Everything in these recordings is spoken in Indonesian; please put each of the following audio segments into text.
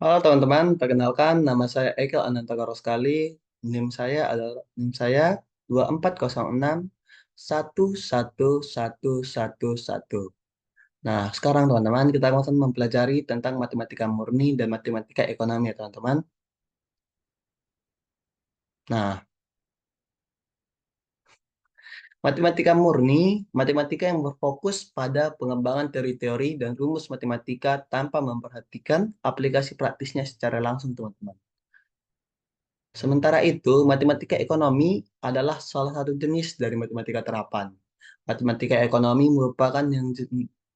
Halo teman-teman, perkenalkan nama saya Ekel Anantara Roskali. NIM saya 2406 111111. Nah, sekarang teman-teman kita akan mempelajari tentang matematika murni dan matematika ekonomi ya teman-teman. Nah, matematika murni, matematika yang berfokus pada pengembangan teori-teori dan rumus matematika tanpa memperhatikan aplikasi praktisnya secara langsung teman-teman. Sementara itu, matematika ekonomi adalah salah satu jenis dari matematika terapan. Matematika ekonomi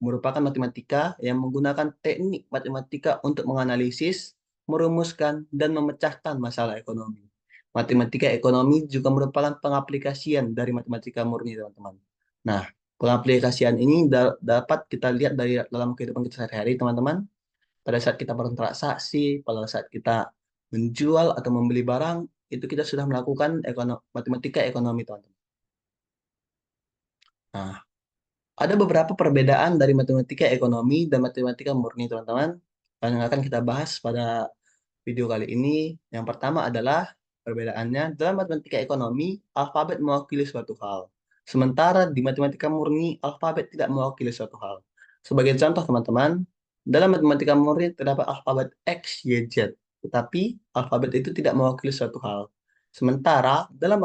merupakan matematika yang menggunakan teknik matematika untuk menganalisis, merumuskan, dan memecahkan masalah ekonomi. Matematika ekonomi juga merupakan pengaplikasian dari matematika murni, teman-teman. Nah, pengaplikasian ini dapat kita lihat dari dalam kehidupan kita sehari-hari, teman-teman. Pada saat kita bertransaksi, pada saat kita menjual atau membeli barang, itu kita sudah melakukan matematika ekonomi, teman-teman. Nah, ada beberapa perbedaan dari matematika ekonomi dan matematika murni, teman-teman, yang akan kita bahas pada video kali ini. Yang pertama adalah perbedaannya dalam matematika ekonomi, alfabet mewakili suatu hal. Sementara di matematika murni, alfabet tidak mewakili suatu hal. Sebagai contoh, teman-teman, dalam matematika murni terdapat alfabet X, Y, Z, tetapi alfabet itu tidak mewakili suatu hal. Sementara dalam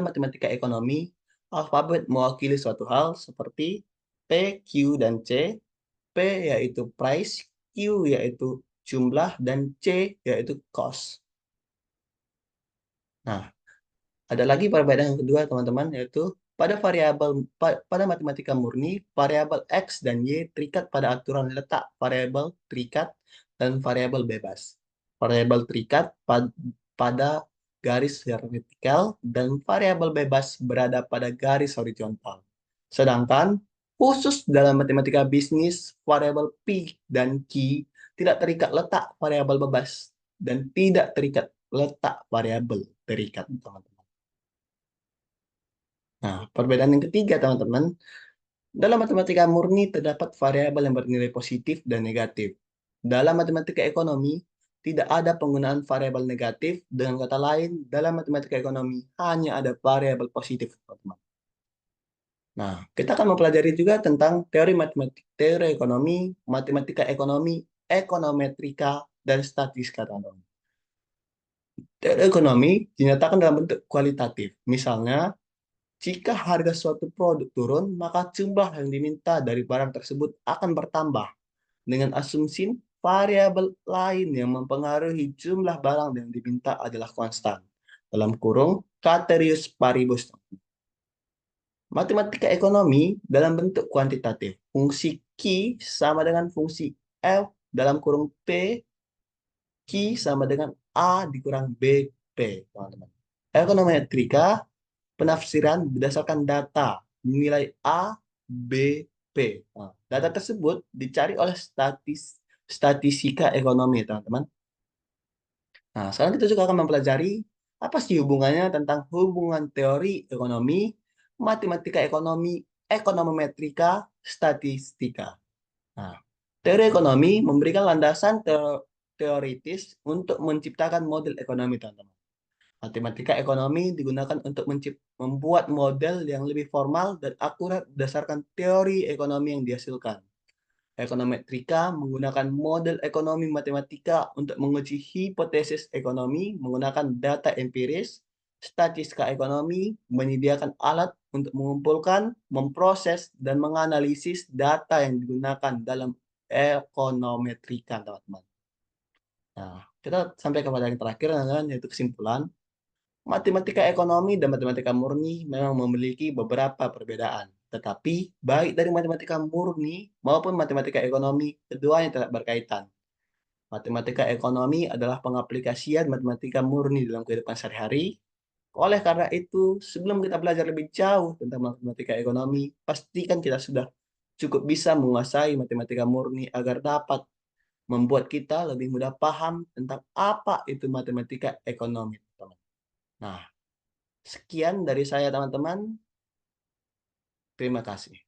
matematika ekonomi, alfabet mewakili suatu hal seperti P, Q, dan C. P yaitu price, Q yaitu jumlah, dan C yaitu cost. Nah, ada lagi perbedaan yang kedua, teman-teman, yaitu pada matematika murni, variabel X dan Y terikat pada aturan letak variabel terikat dan variabel bebas. Variabel terikat pada garis vertikal dan variabel bebas berada pada garis horizontal. Sedangkan khusus dalam matematika bisnis, variabel P dan Q tidak terikat letak variabel bebas dan tidak terikat letak variabel terikat, teman-teman. Nah, perbedaan yang ketiga, teman-teman, dalam matematika murni terdapat variabel yang bernilai positif dan negatif. Dalam matematika ekonomi, tidak ada penggunaan variabel negatif. Dengan kata lain, dalam matematika ekonomi hanya ada variabel positif, teman-teman. Nah, kita akan mempelajari juga tentang teori ekonomi, matematika ekonomi, ekonometrika, dan statistika, teman-teman. Teori ekonomi dinyatakan dalam bentuk kualitatif. Misalnya, jika harga suatu produk turun, maka jumlah yang diminta dari barang tersebut akan bertambah dengan asumsi variabel lain yang mempengaruhi jumlah barang yang diminta adalah konstan. Dalam kurung, ceteris paribus. Matematika ekonomi dalam bentuk kuantitatif. Fungsi Q sama dengan fungsi F dalam kurung P, Q sama dengan A dikurang BP, teman-teman. Ekonometrika penafsiran berdasarkan data nilai A, B, P. Nah, data tersebut dicari oleh statistika ekonomi, teman-teman. Nah, sekarang kita juga akan mempelajari apa sih hubungannya tentang hubungan teori ekonomi, matematika ekonomi, ekonometrika, statistika. Nah, teori ekonomi memberikan landasan teoritis untuk menciptakan model ekonomi, teman-teman. Matematika ekonomi digunakan untuk membuat model yang lebih formal dan akurat berdasarkan teori ekonomi yang dihasilkan. Ekonometrika menggunakan model ekonomi matematika untuk menguji hipotesis ekonomi menggunakan data empiris. Statistika ekonomi menyediakan alat untuk mengumpulkan, memproses, dan menganalisis data yang digunakan dalam ekonometrika, teman-teman. Nah, kita sampai kepada yang terakhir, teman-teman, yaitu kesimpulan. Matematika ekonomi dan matematika murni memang memiliki beberapa perbedaan. Tetapi, baik dari matematika murni maupun matematika ekonomi, keduanya tidak berkaitan. Matematika ekonomi adalah pengaplikasian matematika murni dalam kehidupan sehari-hari. Oleh karena itu, sebelum kita belajar lebih jauh tentang matematika ekonomi, pastikan kita sudah cukup bisa menguasai matematika murni agar dapat membuat kita lebih mudah paham tentang apa itu matematika ekonomi, teman. Nah, sekian dari saya, teman-teman. Terima kasih.